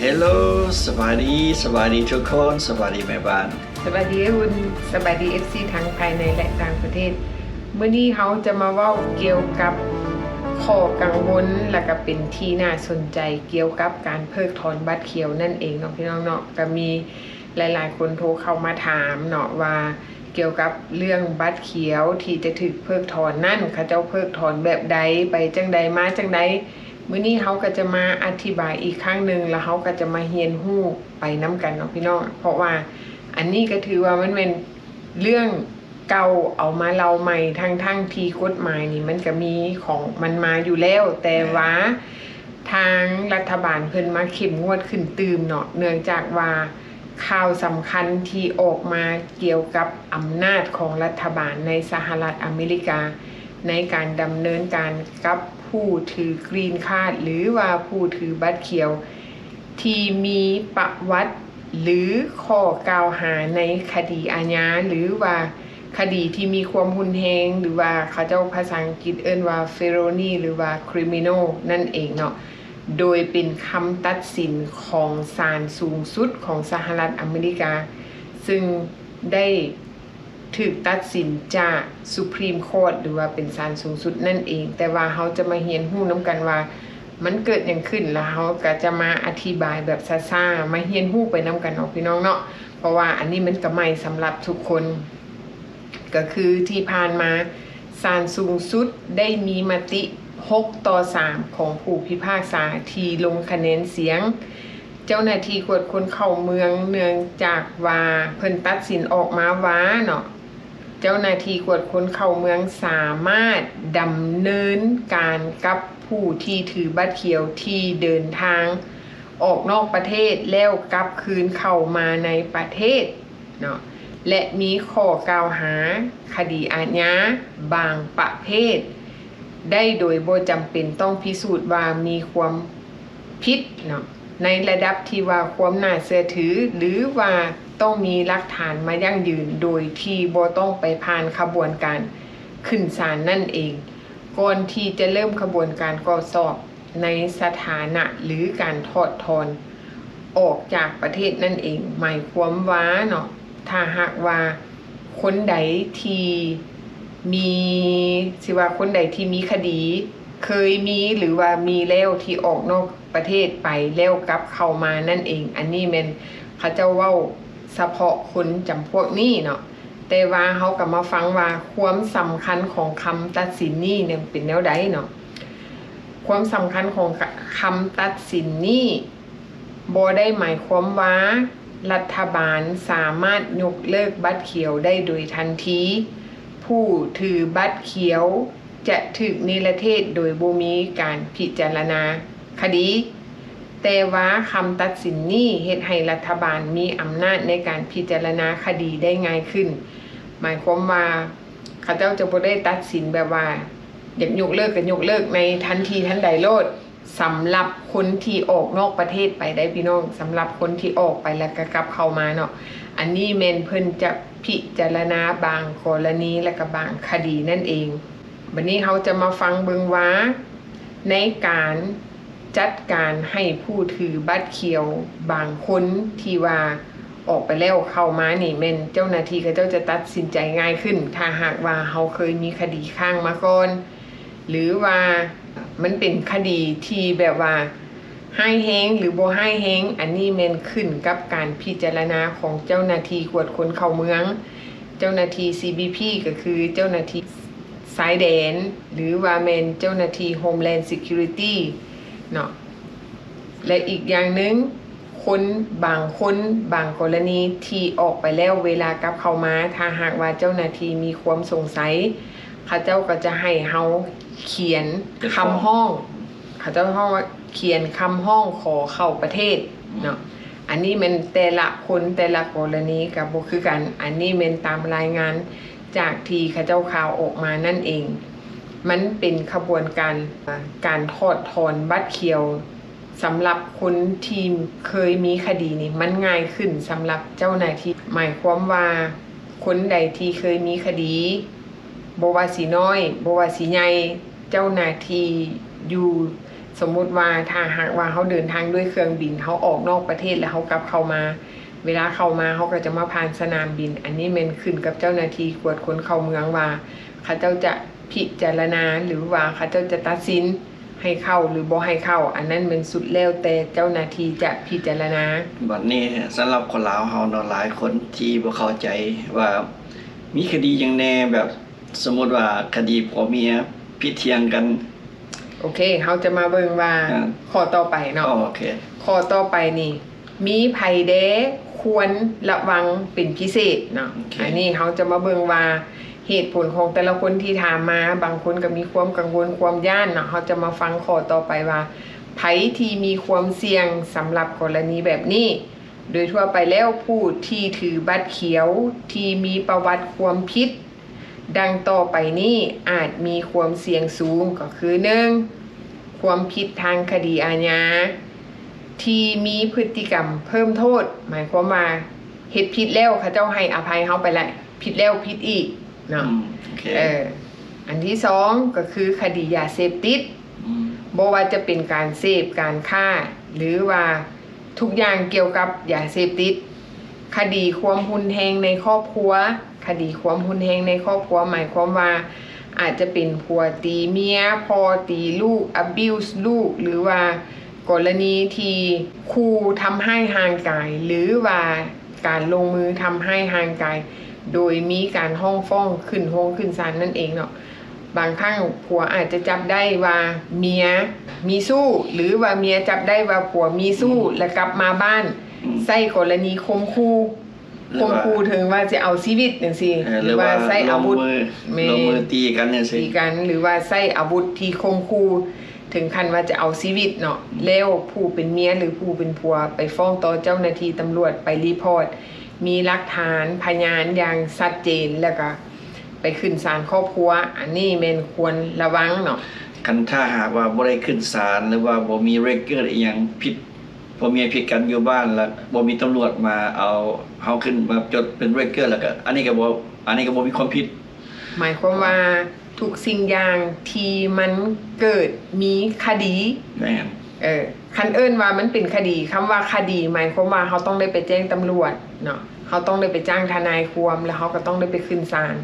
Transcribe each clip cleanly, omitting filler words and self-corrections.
เฮลโลสวัสดีทุกคนสวัสดีแม่บ้านสวัสดีคุณสวัสดี FC ทั้งภายในและต่างประเทศเมื่อนี้เขาจะมาเว้าเกี่ยวกับข้อกังวลและก็เป็นที่น่าสนใจเกี่ยวกับการเพิกถอนบัตรเขียวนั่นเองเนาะพี่น้องเนาะก็มีหลายๆคนโทรเข้ามาถามเนาะว่าเกี่ยวกับเรื่องบัตรเขียวที่จะถูกเพิกถอนนั่นเขาเจ้าเพิกถอนแบบใดไปจังใดมาจังใดมื้อนี้เขาก็จะมาอธิบายอีกครั้งหนึ่งแล้วเขาก็จะมาเรียนรู้ไปน้กันเนาะพี่น้องเพราะว่าอันนี้ก็ถือว่ามันเป็นเรื่องเก่าเอามาเล่าใหม่ทั้งที่กฎหมายนี่มันก็มีของมันมาอยู่แล้วแต่ว่าทางรัฐบาลเพิ่นมาเข้มงวดขึ้นตื่มเนาะเนื่องจากว่าข่าวสำคัญที่ออกมาเกี่ยวกับอำนาจของรัฐบาลในสหรัฐอเมริกาในการดำเนินการกับผู้ถือกรีนการ์ดหรือว่าผู้ถือบัตรเขียวที่มีประวัติหรือข้อกล่าวหาในคดีอาญาหรือว่าคดีที่มีความรุนแรงหรือว่าเขาเจ้าภาษาอังกฤษเอิ้นว่า felony หรือว่า criminal นั่นเองเนาะโดยเป็นคำตัดสินของศาลสูงสุดของสหรัฐอเมริกาซึ่งได้ถูกตัดสินจาก Supreme Court หรือว่าเป็นศาลสูงสุดนั่นเองแต่ว่าเขาจะมาเรียนรู้นํกันว่ามันเกิดอย่างขึ้นแล้วเขาก็จะมาอธิบายแบบซ่าๆมาเรียนรู้ไปนํกันเนาะพี่น้องเนาะเพราะว่าอันนี้มันก็ใหม่สำหรับทุกคนก็คือที่ผ่านมาศาลสูงสุดได้มีมติ6-3ของผู้พิพากษาที่ลงคะแนนเสียงเจ้าหน้าที่ตรวจคนเข้าเมืองเนื่องจากว่าเพิ่นตัดสินออกมาว่าเนาะเจ้าหน้าที่ตรวจคนเข้าเมืองสามารถดำเนินการกับผู้ที่ถือบัตรเขียวที่เดินทางออกนอกประเทศแล้วกลับคืนเข้ามาในประเทศเนาะและมีข้อกล่าวหาคดีอาญาบางประเภทได้โดยบ่จำเป็นต้องพิสูจน์ว่ามีความผิดเนาะในระดับที่ว่าความน่าเชื่อถือหรือว่าต้องมีหลักฐานมายั่งยืนโดยที่บ่ต้องไปผ่านขบวนการขึ้นศาลนั่นเองก่อนที่จะเริ่มขบวนการก่อสอบในสถานะหรือการถอดถอนออกจากประเทศนั่นเองหมายความว่าเนาะถ้าหากว่าคนใดที่มีสิว่าคนใดที่มีคดีเคยมีหรือว่ามีแล้วที่ออกนอกประเทศไปแล้วกลับเข้ามานั่นเองอันนี้แม่นเขาเจ้าเว้าเฉพาะคนจำพวกนี้เนาะแต่ว่าเฮาก็มาฟังว่าความสำคัญของคำตัดสินนี้เนี่ยเป็นแนวใดเนาะความสำคัญของคำตัดสินนี้บ่ได้หมายความว่ารัฐบาลสามารถยกเลิกบัตรเขียวได้โดยทันทีผู้ถือบัตรเขียวจะถูกนิรเทศโดยบ่มีการพิจารณาคดีแต่ว่าคำตัดสินนี้เฮ็ดให้รัฐบาลมีอำนาจในการพิจารณาคดีได้ง่ายขึ้นหมายความว่าเขาเจ้าจะบ่ได้ตัดสินแบบว่าอยากยกเลิกก็ยกเลิกในทันทีทันใดโลดสำหรับคนที่ออกนอกประเทศไปได้พี่น้องสำหรับคนที่ออกไปแล้วก็กลับเข้ามาเนาะอันนี้แม่นเพิ่นจะพิจารณาบางกรณีและก็บางคดีนั่นเองวันนี้เขาจะมาฟังเบิ่งว่าในการจัดการให้ผู้ถือบัตรเขียวบางคนที่ว่าออกไปแล้วเข้ามานี่แม่นเจ้าหน้าที่เขาเจ้าจะตัดสินใจง่ายขึ้นถ้าหากว่าเขาเคยมีคดีข้างมาก่อนหรือว่ามันเป็นคดีที่แบบว่าให้แฮงหรือบ่ให้แฮงอันนี้แม่นขึ้นกับการพิจารณาของเจ้าหน้าที่ตรวจคนเข้าเมืองเจ้าหน้าที่ CBP ก็คือเจ้าหน้าที่สายแดนหรือว่าแม่นเจ้าหน้าที่ Homeland Security เนาะและอีกอย่างหนึ่งคนบางกรณีที่ออกไปแล้วเวลากลับเข้ามาถ้าหากว่าเจ้าหน้าที่มีความสงสัยเขาเจ้าก็จะให้เฮาเขียนคำห้องเขาเจ้าห้องเขียนคำห้องขอเข้าประเทศเนาะอันนี้มันแต่ละคนแต่ละกรณีก็บ่คือกันอันนี้มันตามรายงานจากที่เขาเจ้าข่าวออกมานั่นเองมันเป็นขบวนการถอดถอนบัตรเขียวสำหรับคนที่เคยมีคดีนี่มันง่ายขึ้นสำหรับเจ้าหน้าที่หมายความว่าคนใดที่เคยมีคดีบ่ว่าสิน้อยบ่ว่าสิใหญ่เจ้าหน้าที่อยู่ สมมุติว่าถ้าหากว่าเขาเดินทางด้วยเครื่องบินเขาออกนอกประเทศแล้วเขากลับเข้ามาเวลาเข้ามาเขาก็จะมาผ่านสนามบินอันนี้มันขึ้นกับเจ้าหน้าที่กวดคนเข้าเมืองว่าเขาเจ้าจะพิจารณาหรือว่าเขาเจ้าจะตัดสินให้เข้าหรือบ่ให้เข้าอันนั้นมันสุดแล้วแต่เจ้าหน้าที่จะพิจารณาบัดนี้สำหรับคนลาวเฮาเนาะหลายคนที่บ่เข้าใจว่ามีคดีอย่างแน่แบบสมมุติว่าคดีผัวเมียผิดเถียงกันโอเคเขาจะมาเบิ่งว่าข้อต่อไปเนาะโอเคข้อต่อไปนี่มีไผเด้ควรระวังเป็นพิเศษเนาะอันนี้เขาจะมาเบิ่งว่าเหตุผลของแต่ละคนที่ถามมาบางคนก็มีความกังวลความย่านเนาะเขาจะมาฟังข้อต่อไปว่าไผที่มีความเสี่ยงสำหรับกรณีแบบนี้โดยทั่วไปแล้วผู้ที่ถือบัตรเขียวที่มีประวัติความผิดดังต่อไปนี้อาจมีความเสี่ยงสูงก็คือ 1. ความผิดทางคดีอาญาที่มีพฤติกรรมเพิ่มโทษหมายความว่าเฮ็ดผิดแล้วเขาเจ้าให้อภัยเฮาไปแล้วผิดแล้วผิดอีกเนาะอันที่2ก็คือคดียาเสพติดบ่ว่าจะเป็นการเสพการฆ่าหรือว่าทุกอย่างเกี่ยวกับยาเสพติดคดีความรุนแรงในครอบครัวคดีความรุนแรงในครอบครัวหมายความว่าอาจจะเป็นผัวตีเมียพ่อตีลูก abuse ลูกหรือว่ากรณีที่ครูทำให้ห่างกายหรือว่าการลงมือทำให้ห่างกายโดยมีการห้องฟ้องขึ้นโฮงขึ้นศาลนั่นเองเนาะบางครั้งผัวอาจจะจับได้ว่าเมียมีสู้หรือว่าเมียจับได้ว่าผัวมีสู้แล้วกลับมาบ้านใส่กรณีข่มขู่ถึงว่าจะเอาชีวิตจังซี่หรือว่าใส่อาวุธลงมือตีกันจังซี่ตีกันหรือว่าใส่อาวุธที่ข่มขู่ถึงขั้นว่าจะเอาชีวิตเนาะแล้วผู้เป็นเมียหรือผู้เป็นผัวไปฟ้องต่อเจ้าหน้าที่ตำรวจไปรีพอร์ตมีหลักฐานพยานอย่างชัดเจนแล้วก็ไปขึ้นศาลครอบครัวอันนี้แม่นควรระวังเนาะคันถ้าหากว่าบ่ได้ขึ้นศาลหรือว่าบ่มีเรคเกอร์อีหยังผิดบ่มีผิดกันอยู่บ้านแล้วบ่มีตำรวจมาเอาเฮาขึ้นมาจดเป็นเรคเกอร์แล้วก็อันนี้ก็บ่มีความผิดหมายความว่าทุกสิ่งอย่างที่มันเกิดมีคดีแม่นคันเอิ้นว่ามันเป็นคดีคำว่าคดีหมายความว่าเขาต้องได้ไปแจ้งตำรวจเนาะเขาต้องได้ไปจ้างทนายความแล้วเขาก็ต้องได้ไปขึ้นศาล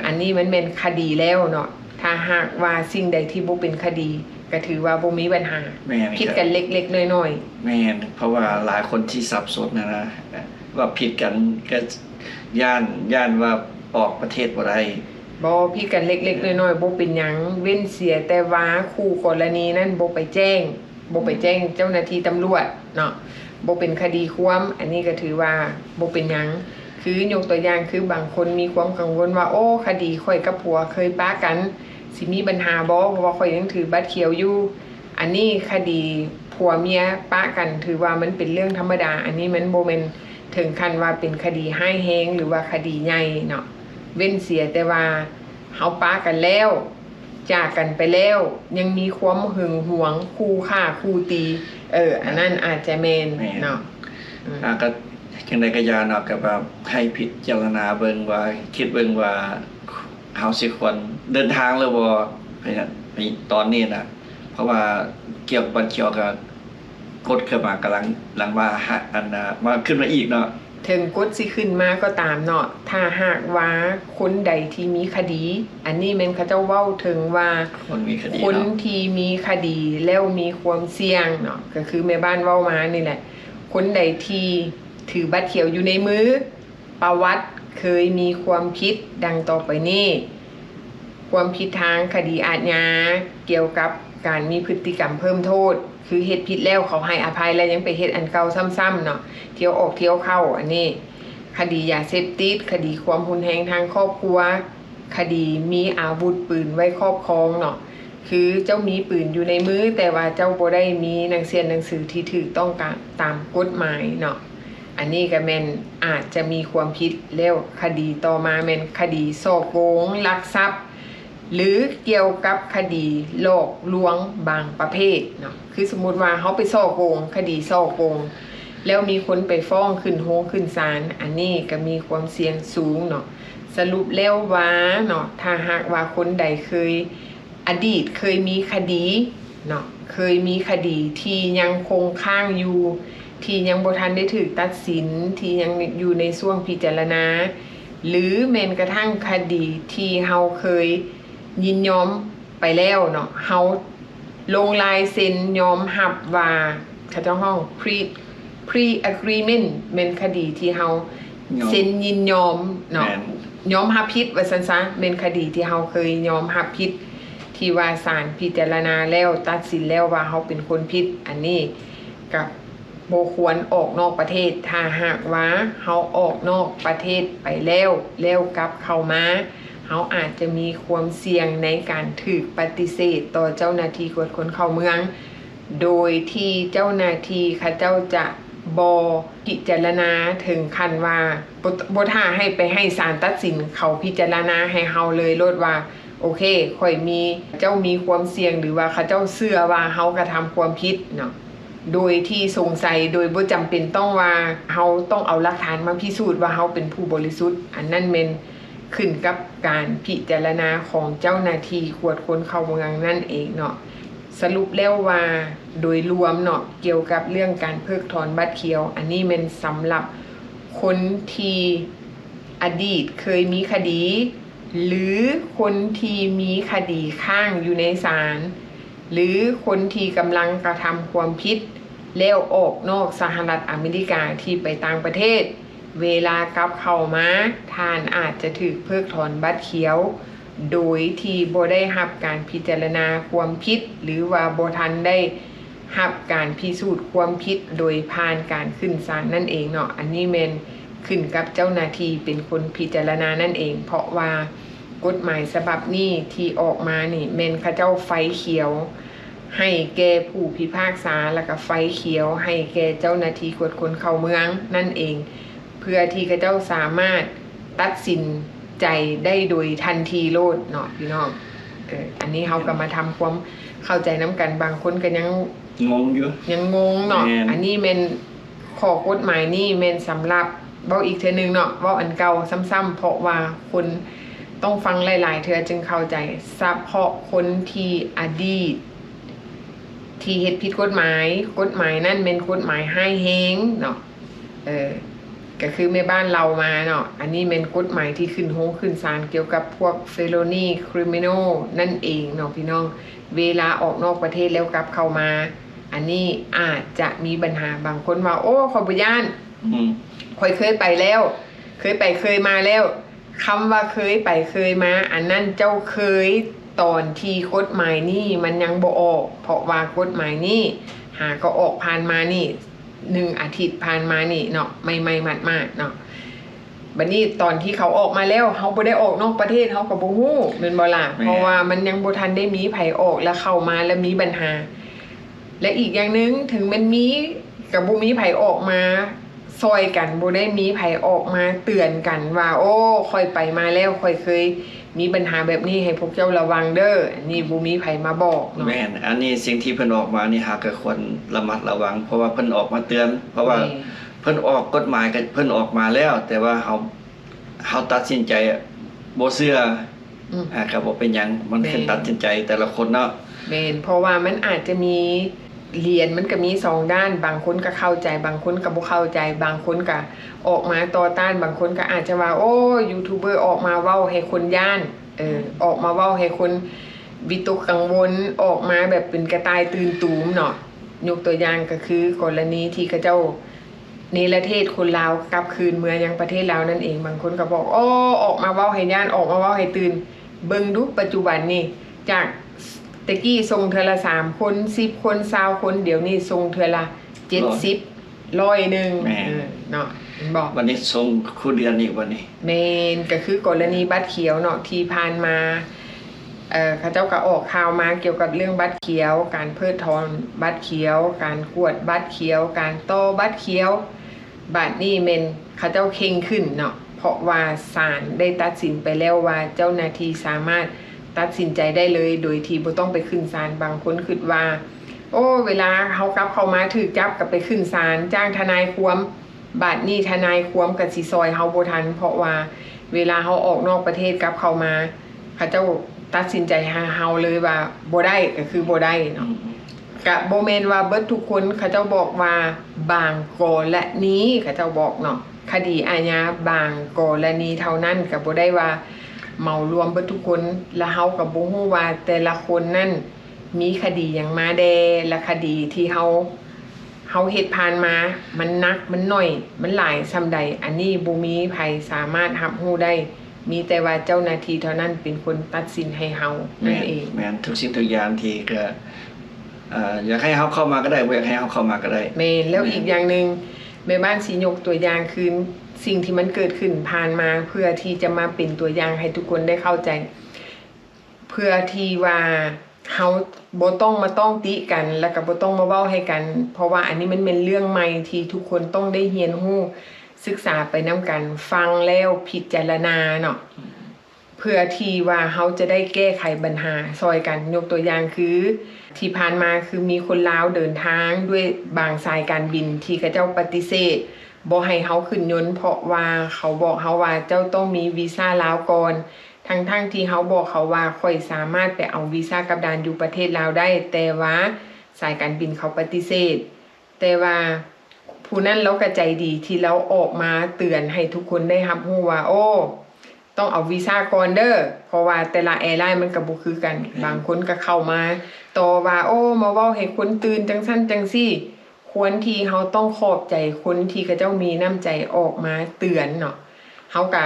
อันนี้มันเป็นคดีแล้วเนาะถ้าหากว่าสิ่งใดที่บ่เป็นคดีก็ถือว่าบ่มีปัญหาผิดกันเล็กๆน้อยๆแม่นเพราะว่าหลายคนที่สับสนนะว่าผิดกันก็ย่านว่าออกประเทศบ่ได้บ่ผิดกันเล็กๆน้อยๆบ่เป็นหยังเว้นเสียแต่ว่าคู่กรณีนั้นบ่ไปแจ้งเจ้าหน้าที่ตำรวจเนาะบ่เป็นคดีความอันนี้ก็ถือว่าบ่เป็นหยังคือยกตัวอย่างคือบางคนมีความกังวลว่าโอ้คดีข่อยกับผัวเคยปะกันสิมีปัญหาบ่เพราะว่าข่อยยังถือบัตรเขียวอยู่อันนี้คดีผัวเมียปะกันถือว่ามันเป็นเรื่องธรรมดาอันนี้มันบ่แม่นถึงขั้นว่าเป็นคดีร้ายแรงหรือว่าคดีใหญ่เนาะเว้นเสียแต่ว่าเฮาปะกันแล้วจากกันไปแล้วยังมีความหึงหวงคู่ฆ่าคู่ตีอันนั้นอาจจะแม่นเนาะก็จังได๋ก็อย่าเนาะก็แบบให้พิจารณาเบิ่งว่าคิดเบิ่งว่าเฮาสิควรเดินทางหรือบ่ไปตอนนี้นะเพราะว่าเกี่ยวกับเกี่ยวกับกฎขึ้นมากำลังว่าอันมาขึ้นมาอีกเนาะถึงกฎสิขึ้นมาก็ตามเนาะถ้าหากว่าคนใดที่มีคดีอันนี้แม่นเขาเจ้าเว้าถึงว่าคนที่มีคดีแล้วมีความเสี่ยงเนาะก็คือแม่บ้านเว้ามานี่แหละคนใดที่ถือบัตรเขียวอยู่ในมือประวัติเคยมีความผิดดังต่อไปนี้ความผิดทางคดีอาญาเกี่ยวกับการมีพฤติกรรมเพิ่มโทษคือเฮ็ดผิดแล้วเขาให้อภัยแล้วยังไปเฮ็ดอันเก่าซ้ำๆเนาะเที่ยวออกเที่ยวเข้าอันนี้คดียาเสพติดคดีความรุนแรงทางครอบครัวคดีมีอาวุธปืนไว้ครอบครองเนาะคือเจ้ามีปืนอยู่ในมือแต่ว่าเจ้าบ่ได้มีหนังสือที่ถูกต้องตามกฎหมายเนาะอันนี้ก็แม่นอาจจะมีความผิดแล้วคดีต่อมาแม่นคดีฉ้อโกงลักทรัพย์หรือเกี่ยวกับคดีหลอกลวงบางประเภทเนาะคือสมมุติว่าเขาไปฉ้อโกงคดีฉ้อโกงแล้วมีคนไปฟ้องขึ้นโฮงขึ้นศาลอันนี้ก็มีความเสี่ยงสูงเนาะสรุปแล้วว่าเนาะถ้าหากว่าคนใดเคยอดีตเคยมีคดีเนาะ เคยมีคดีที่ยังคงค้างอยู่ที่ยังบ่ทันได้ถูกตัดสินที่ยังอยู่ในช่วงพิจารณาหรือแม้กระทั่งคดีที่เฮาเคยยินยอมไปแล้วเนาะเฮาลงลายเซ็นยอมรับว่าเขาเจ้าห้อง pre agreement เป็นคดีที่เฮาเซ็นยินยอมเนาะยอมรับผิดว่าซั่นซะเป็นคดีที่เฮาเคยยอมรับผิดที่ว่าศาลพิจารณาแล้วตัดสินแล้วว่าเฮาเป็นคนผิดอันนี้กับบ่ควรออกนอกประเทศถ้าหากว่าเฮาออกนอกประเทศไปแล้วกลับเข้ามาเฮาอาจจะมีความเสี่ยงในการถูกปฏิเสธต่อเจ้าหน้าที่ตรวจคนเข้าเมืองโดยที่เจ้าหน้าที่เขาเจ้าจะบ่พิจารณาถึงขั้นว่าบ่ท่าให้ไปให้ศาลตัดสินเขาพิจารณาให้เฮาเลยโลดว่าโอเคค่อยมีเจ้ามีความเสี่ยงหรือว่าเขาเจ้าเชื่อว่าเฮากระทำความผิดเนาะโดยที่สงสัยโดยบ่จำเป็นต้องว่าเฮาต้องเอาหลักฐานมาพิสูจน์ว่าเฮาเป็นผู้บริสุทธิ์อันนั้นแม่นขึ้นกับการพิจารณาของเจ้าหน้าที่ตรวจคนเข้าเมืองนั่นเองเนาะสรุปแล้วว่าโดยรวมเนาะเกี่ยวกับเรื่องการเพิกถอนบัตรเขียวอันนี้มันสำหรับคนที่อดีตเคยมีคดีหรือคนที่มีคดีข้างอยู่ในศาลหรือคนที่กำลังกระทำความผิดแล้วออกนอกสหรัฐอเมริกาที่ไปต่างประเทศเวลากลับเข้ามาท่านอาจจะถูกเพิกถอนบัตรเขียวโดยที่บ่ได้รับการพิจารณาความผิดหรือว่าบ่ทันได้รับการพิสูจน์ความผิดโดยผ่านการขึ้นศาลนั่นเองเนาะอันนี้แม่นขึ้นกับเจ้าหน้าที่เป็นคนพิจารณานั่นเองเพราะว่ากฎหมายฉบับนี้ที่ออกมานี่แม่นเขาเจ้าไฟเขียวให้แก่ผู้พิพากษาแล้วก็ไฟเขียวให้แก่เจ้าหน้าที่ตรวจคนเข้าเมืองนั่นเองเพื่อที่เขาเจ้าสามารถตัดสินใจได้โดยทันทีโลดเนาะพี่น้องอันนี้เขาก็มาทำความเข้าใจน้ำกันบางคนก็ยังงงอยู่ยังงงเนาะอันนี้แม่นข้อกฎหมายนี่แม่นสำหรับเว้าอีกเทื่อนึงเนาะเว้าอันเก่าซ้ำๆเพราะว่าคนต้องฟังหลายๆเทื่อจึงเข้าใจเฉพาะคนที่อดีตที่เฮ็ดผิดกฎหมายนั่นเป็นกฎหมายให้แฮงเนาะก็คือแม่บ้านเรามาเนาะอันนี้เป็นกฎหมายที่ขึ้นโฮงขึ้นศาลเกี่ยวกับพวก felony criminal นั่นเองเนาะพี่น้องเวลาออกนอกประเทศแล้วกลับเข้ามาอันนี้อาจจะมีปัญหาบางคนว่าโอ้ขอยบ่ย้านข่อยเคยไปแล้วเคยมาแล้วคำว่าเคยไปเคยมาอันนั้นเจ้าเคยตอนที่กฎหมายนี่มันยังบ่ออกเพราะว่ากฎหมายนี่หาก็ออกผ่านมานี่1 อาทิตย์ผ่านมานี่เนาะไม่มากๆเนาะบัดนี้ตอนที่เขาออกมาแล้วเฮาบ่ได้ออกนอกประเทศเฮาก็บ่ฮู้แม่นบ่ล่ะเพราะว่ามันยังบ่ทันได้มีไผออกแล้วเข้ามาแล้วมีปัญหาและอีกอย่างนึงถึงมันมีก็บ่มีไผออกมาซอยกันบ่ได้มีไผออกมาเตือนกันว่าโอ้ค่อยไปมาแล้วค่อยเคยมีปัญหาแบบนี้ให้พวกเจ้าระวังเด้ออันนี้บ่มีไผมาบอกเนาะแม่นอันนี้สิ่งที่เพิ่นออกมานี่หากก็ควรระมัดระวังเพราะว่าเพิ่นออกมาเตือนเพราะว่าเพิ่นออกกฎหมายก็เพิ่นออกมาแล้วแต่ว่าเฮาตัดสินใจบ่เชื่อก็บ่เป็นหยังมันขึ้นตัดสินใจแต่ละคนเนาะแม่นเพราะว่ามันอาจจะมีเหรียญมันก็มี2ด้านบางคนก็เข้าใจบางคนก็บ่เข้าใจบางคนก็ออกมาต่อต้านบางคนก็อาจจะว่าโอ้ยูทูบเบอร์ออกมาเว้าให้คนย้านออกมาเว้าให้คนวิตกกังวลออกมาแบบเป็นกระต่ายตื่นตูมเนาะยกตัวอย่างก็คือกรณีที่เขาเจ้าเนรเทศคนลาวกลับคืนเมืองยังประเทศลาวนั่นเองบางคนก็บอกโอ้ออกมาเว้าให้ย้านออกมาเว้าให้ตื่นเบิ่งดูปัจจุบันนี่จากตะกี้ส่งเทื่อละ3คน10คน20คนเดี๋ยวนี้ส่งเทื่อละ70 100นึงเนาะบอกวันนี้ส่งคู่เดือนอีกวันนี้แม่นก็คือกรณีบัตรเขียวเนาะที่ผ่านมาเขาเจ้าก็ออกข่าวมาเกี่ยวกับเรื่องบัตรเขียวการเพิกถอนบัตรเขียวการกวดบัตรเขียวการต่อบัตรเขียวบัตรนี้แม่นเขาเจ้าเข่งขึ้นเนาะเพราะว่าศาลได้ตัดสินไปแล้วว่าเจ้าหน้าที่สามารถตัดสินใจได้เลยโดยที่บ่ต้องไปขึ้นศาลบางคนคิดว่าโอ้เวลาเฮากลับเข้ามาถูกจับก็ไปขึ้นศาลจ้างทนายความบัดนี้ทนายความก็สิซอยเฮาบ่ทันเพราะว่าเวลาเฮาออกนอกประเทศกลับเข้ามาเขาเจ้าตัดสินใจให้เฮาเลยว่าบ่ได้ก็คือบ่ได้เนาะ กะบ่แม่นว่าเบิดทุกคนเขาเจ้าบอกว่าบางกรณีเขาเจ้าบอกเนาะคดีอาญาบางกรณีเท่านั้นก็บ่ได้ว่าเหมารวมเบิดทุกคนและเฮาก็บ่ฮู้ว่าแต่ละคนนั้นมีคดีหยังมาแดและคดีที่เฮาเฮ็ดผ่านมามันนักมันน้อยมันหลายซำใดอันนี้บ่มีไผสามารถรับรู้ได้มีแต่ว่าเจ้าหน้าที่เท่านั้นเป็นคนตัดสินให้เฮานั่นเอง แม่นทุกสิ่งทุกอย่างที่ก็อยากให้เฮาเข้ามาก็ได้บ่อยากให้เฮาเข้ามาก็ได้แม่นแล้วอีกอย่างนึงแม่บ้านสิยกตัวอย่างคือสิ่งที่มันเกิดขึ้นผ่านมาเพื่อที่จะมาเป็นตัวอย่างให้ทุกคนได้เข้าใจเพื่อที่ว่าเฮาบ่ต้องมาต้องติกันแล้วก็บ่ต้องมาเว้าให้กันเพราะว่าอันนี้มันเป็นเรื่องใหม่ที่ทุกคนต้องได้เรียนรู้ศึกษาไปนํกันฟังแล้วพิจารณาเนาะเพื่อที่ว่าเฮาจะได้แก้ไขปัญหาซอยกันยกตัวอย่างคือที่ผ่านมาคือมีคนลาวเดินทางด้วยบางสายการบินที่เขาเจ้าปฏิเสธบ่ให้เฮาขึ้นยนต์เพราะว่าเขาบอกเฮาว่าเจ้าต้องมีวีซ่าลาวก่อนทั้งที่เฮาบอกเขาว่าค่อยสามารถไปเอาวีซ่ากับดานอยู่ประเทศลาวได้แต่ว่าสายการบินเขาปฏิเสธแต่ว่าผู้นั้นเราก็ใจดีที่เราออกมาเตือนให้ทุกคนได้รับรู้ว่าโอ้ต้องเอาวีซ่าก่อนเด้อเพราะว่าแต่ละแอร์ไลน์มันก็บ่คือกันบางคนก็เข้ามาต่อว่าโอ้มาเว้าให้คนตื่นจังซั่นจังซี่ควรที่เฮาต้องขอบใจคนที่เขาเจ้ามีน้ำใจออกมาเตือนเนาะเฮาก็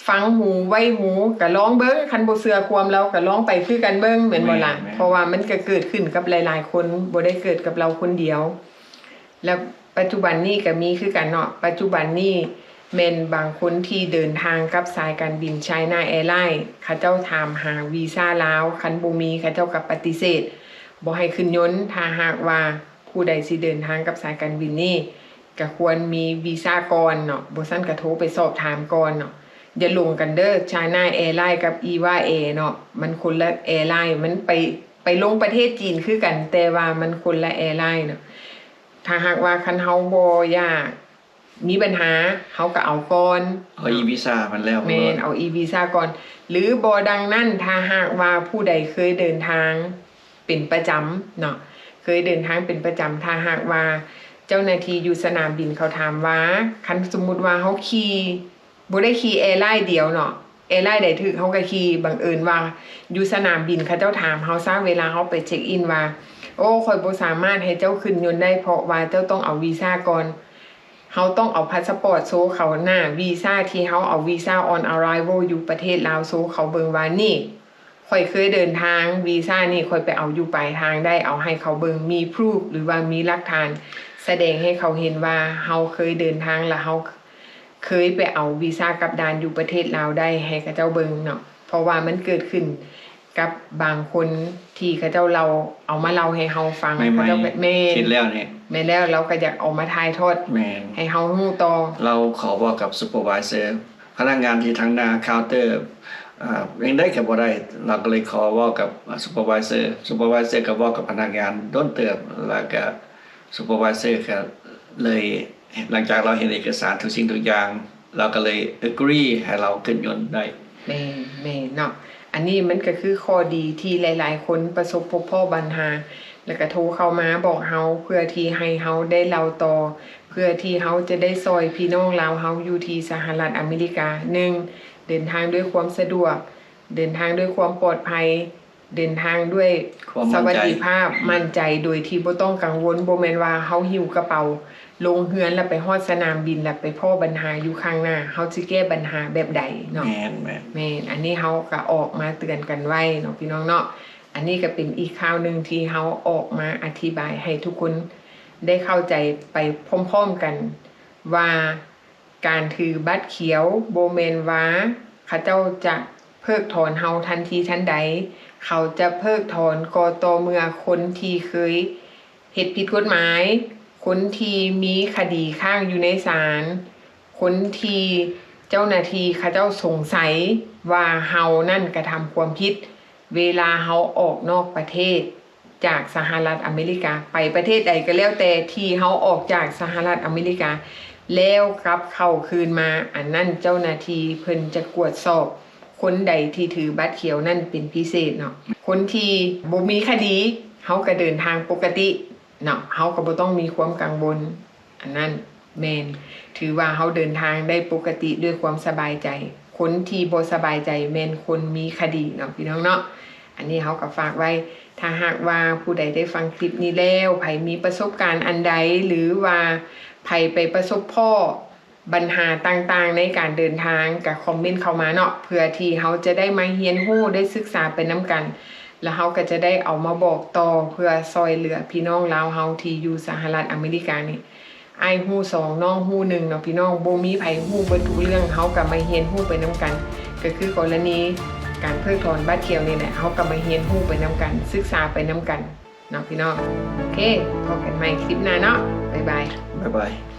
ฟังหูไว้หูก็ลองเบิ่งคันบ่เชื่อความเราก็ลองไปคือกันเบิ่งแม่นบ่ล่ะเพราะว่ามันก็เกิดขึ้นกับหลายๆคนบ่ได้เกิดกับเราคนเดียวแล้วปัจจุบันนี้ก็มีคือกันเนาะปัจจุบันนี้แม่นบางคนที่เดินทางกับสายการบิน China Airlines เขาเจ้าถามหาวีซ่าลาวคันบ่มีเขาเจ้าก็ปฏิเสธบ่ให้ขึ้นยนต์ถ้าหากว่าผู้ใดสิเดินทางกับสายการบินนี้ก็ควรมีวีซ่าก่อนเนาะบ่ซั่นก็โทรไปสอบถามก่อนเนาะอย่าลงกันเด้อ China Airlines กับ EVA Air เนาะมันคนละแอร์ไลน์มันไปลงประเทศจีนคือกันแต่ว่ามันคนละแอร์ไลน์เนาะถ้าหากว่าคันเฮาบ่อยากมีปัญหาเฮาก็เอาก่อนเอาวีซ่ามันแล้วแม่นเอาวีซ่าก่อนหรือบ่ดังนั้นถ้าหากว่าผู้ใดเคยเดินทางเป็นประจำเนาะเคยเดินทางเป็นประจำถ้าหากว่าเจ้าหน้าที่อยู่สนามบินเขาถามว่าคันสมมุติว่าเฮาขี่บ่ได้ขี่แอร์ไลน์เดียวเนาะแอร์ไลน์ใดถึกเฮาก็ขี่บังเอิญว่าอยู่สนามบินเขาเจ้าถามเฮาซะเวลาเฮาไปเช็คอินว่าโอ้ข่อยบ่สามารถให้เจ้าขึ้นยนต์ได้เพราะว่าเจ้าต้องเอาวีซ่าก่อนเฮาต้องเอาพาสปอร์ตโชว์เขาหน้าวีซ่าที่เฮาเอาวีซ่า on arrival อยู่ประเทศลาวโชว์เขาเบิ่งว่านี่ข่อยเคยเดินทางวีซ่านี่ข่อยไปเอาอยู่ปลายทางได้เอาให้เขาเบิ่งมี proof หรือว่ามีหลักฐานแสดงให้เขาเห็นว่าเฮาเคยเดินทางและเฮาเคยไปเอาวีซ่ากับดานอยู่ประเทศลาวได้ให้เขาเจ้าเบิ่งเนาะเพราะว่ามันเกิดขึ้นกับบางคนที่เขาเจ้าเราเอามาเล่าให้เฮาฟังเขาเจ้าแม่คิดแล้วนี่แม่แล้วเราก็อยากเอามาถ่ายทอดให้เฮาฮู้ต่อเราขอบอกกับซุปเปอร์ไวเซอร์พนักงานที่ทางหน้าเคาน์เตอร์ยังได้ก็บ่ได้เราก็เลยขอบอกกับซุปเปอร์ไวเซอร์ก็บอกกับพนักงานต้นเติบแล้วก็ซุปเปอร์ไวเซอร์ก็เลยหลังจากเราเห็นเอกสารทุกสิ่งทุกอย่างเราก็เลย agree ให้เราขึ้นยนต์ได้แม่เนาะอันนี้มันก็คือข้อดีที่หลายๆคนประสบพบพ่อปัญหาแล้วก็โทรเข้ามาบอกเฮาเพื่อที่ให้เฮาได้เล่าต่อเพื่อที่เฮาจะได้ซอยพี่น้องลาวเฮาอยู่ที่สหรัฐอเมริกา1เดินทางด้วยความสะดวกเดินทางด้วยความปลอดภัยเดินทางด้วยสวัสดิภาพมั่นใจโดยที่บ่ต้องกังวลบ่แม่นว่าเฮาหิ้วกระเป๋าลงเฮือนแล้วไปฮอดสนามบินแล้วไปพ้อปัญหาอยู่ข้างหน้าเฮาสิแก้ปัญหาแบบใดเนาะแม่นอันนี้เฮาก็ออกมาเตือนกันไว้เนาะพี่น้องเนาะอันนี้ก็เป็นอีกข่าวนึงที่เฮาออกมาอธิบายให้ทุกคนได้เข้าใจไปพร้อมๆกันว่าการถือบัตรเขียวบ่แม่นว่าเขาเจ้าจะเพิกถอนเฮาทันทีทันใดเขาจะเพิกถอนก็ต่อเมื่อคนที่เคยเฮ็ดผิดกฎหมายคนที่มีคดีข้างอยู่ในศาลคนที่เจ้าหน้าที่เขาเจ้าสงสัยว่าเฮานั่นกระทำความผิดเวลาเฮาออกนอกประเทศจากสหรัฐอเมริกาไปประเทศใดก็แล้วแต่ที่เฮาออกจากสหรัฐอเมริกาแล้วกลับเข้าคืนมาอันนั้นเจ้าหน้าที่เพิ่นจะกวดสอบคนใดที่ถือบัตรเขียวนั่นเป็นพิเศษเนาะคนที่บ่มีคดี เฮาก็เดินทางปกติเนาะเฮาก็บ่ต้องมีความกังวลอันนั้นแม่นถือว่าเฮาเดินทางได้ปกติด้วยความสบายใจคนที่บ่สบายใจแม่นคนมีคดีเนาะพี่น้องเนาะอันนี้เฮาก็ฝากไว้ถ้าหากว่าผู้ใดได้ฟังคลิปนี้แล้วไผมีประสบการณ์อันใดหรือว่าไผไปประสบพ่อปัญหาต่างๆในการเดินทางก็คอมเมนต์เข้ามาเนาะเพื่อที่เฮาจะได้มาเรียนรู้ได้ศึกษาไปนํกันแล้วเฮาก็จะได้เอามาบอกต่อเพื่อซอยเหลือพี่น้องลาวเฮาที่อยู่สหรัฐอเมริกานี่อ้ายฮู้2น้องฮู้1เนาะพี่น้องบ่มีไผฮู้เบิดทุกเรื่องเฮาก็มาเรียนรู้ไปนํกันก็คือกรณีการเพิกถอนบัตรเขียวนี่แหละเฮาก็มาเรียนรู้ไปนํกันศึกษาไปนํกันเนาะพี่น้องโอเคพบกันใหม่คลิปหน้าเนาะบ๊ายบาย บ๊ายบาย